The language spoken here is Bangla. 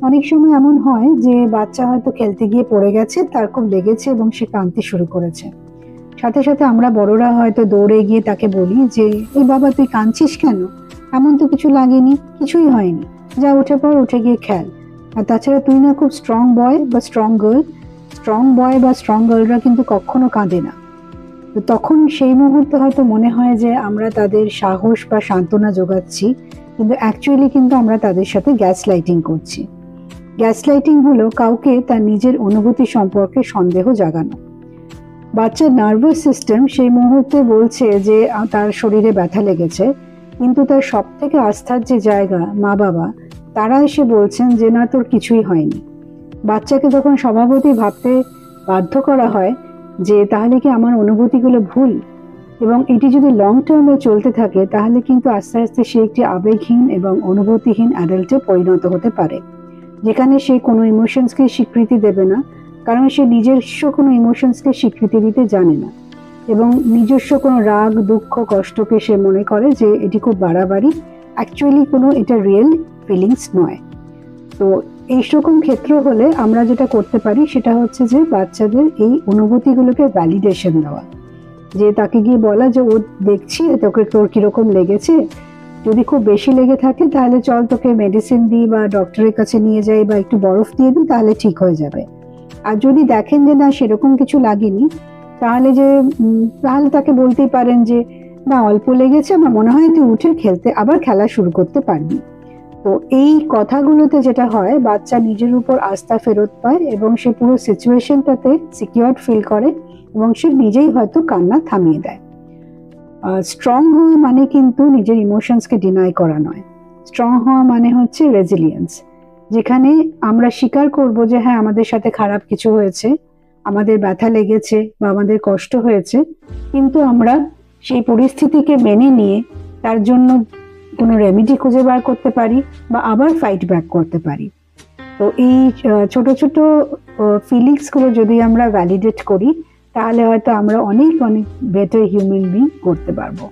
অনেক সময় এমন হয় যে বাচ্চা হয়তো খেলতে গিয়ে পড়ে গেছে, তার খুব লেগেছে এবং সে কাঁদতে শুরু করেছে। সাথে সাথে আমরা বড়রা হয়তো দৌড়ে গিয়ে তাকে বলি যে, এই বাবা তুই কাঁদছিস কেন? এমন তো কিছু লাগেনি, কিছুই হয়নি, যা উঠে পড়, উঠে গিয়ে খেল। আর তাছাড়া তুই না খুব স্ট্রং বয় বা স্ট্রং গার্ল, স্ট্রং বয় বা স্ট্রং গার্লরা কিন্তু কখনো কাঁদে না। তো তখন সেই মুহূর্তে হয়তো মনে হয় যে আমরা তাদের সাহস বা সান্ত্বনা যোগাচ্ছি, কিন্তু অ্যাকচুয়ালি কিন্তু আমরা তাদের সাথে গ্যাস লাইটিং করছি। গ্যাসলাইটিং হলো কাউকে তার নিজের অনুভূতি সম্পর্কে সন্দেহ জাগানো। বাচ্চার নার্ভাস সিস্টেম সেই মুহূর্তে বলছে যে তার শরীরে ব্যথা লেগেছে, কিন্তু তার সব থেকে আস্থার যে জায়গা মা বাবা, তারা এসে বলছেন যে না, তোর কিছুই হয়নি। বাচ্চাকে যখন স্বভাবতই ভাবতে বাধ্য করা হয় যে তাহলে কি আমার অনুভূতিগুলো ভুল, এবং এটি যদি লং টার্মে চলতে থাকে, তাহলে কিন্তু আস্তে আস্তে সে একটি আবেগহীন এবং অনুভূতিহীন অ্যাডাল্টে পরিণত হতে পারে, যেখানে সে কোনো ইমোশনসকে স্বীকৃতি দেবে না, কারণ সে নিজস্ব কোনো ইমোশনসকে স্বীকৃতি দিতে জানে না, এবং নিজস্ব কোনো রাগ, দুঃখ, কষ্টকে সে মনে করে যে এটি খুব বাড়াবাড়ি, অ্যাকচুয়ালি কোনো এটা রিয়েল ফিলিংস নয়। তো এইরকম ক্ষেত্র হলে আমরা যেটা করতে পারি সেটা হচ্ছে যে বাচ্চাদের এই অনুভূতিগুলোকে ভ্যালিডেশন দেওয়া, যে তাকে গিয়ে বলা যে ও দেখছি তোকে, তোর কিরকম লেগেছে, যদি খুব বেশি লেগে থাকে তাহলে চল তোকে মেডিসিন দিই বা ডক্টরের কাছে নিয়ে যাই বা একটু বরফ দিয়ে দিই, তাহলে ঠিক হয়ে যাবে। আর যদি দেখেন যে না সেরকম কিছু লাগেনি, তাহলে তাহলে তাকে বলতেই পারেন যে না, অল্প লেগেছে, আমার মনে হয় তুই উঠে খেলতে আবার খেলা শুরু করতে পারবি। তো এই কথাগুলোতে যেটা হয়, বাচ্চা নিজের উপর আস্থা ফেরত পায় এবং সে পুরো সিচুয়েশনটাতে সিকিউর ফিল করে এবং সে নিজেই হয়তো কান্না থামিয়ে দেয়। স্ট্রং হওয়া মানে কিন্তু নিজের ইমোশনসকে ডিনাই করা নয়। স্ট্রং হওয়া মানে হচ্ছে রেজিলিয়েন্স, যেখানে আমরা স্বীকার করব যে হ্যাঁ, আমাদের সাথে খারাপ কিছু হয়েছে, আমাদের ব্যথা লেগেছে বা আমাদের কষ্ট হয়েছে, কিন্তু আমরা সেই পরিস্থিতিকে মেনে নিয়ে তার জন্য কোনো রেমেডি খুঁজে বার করতে পারি বা আবার ফাইট ব্যাক করতে পারি। তো এই ছোট ছোট ফিলিংস গুলো যদি আমরা ভ্যালিডেট করি, তাহলে হয়তো আমরা অনেক অনেক বেটার হিউম্যান বিং করতে পারবো।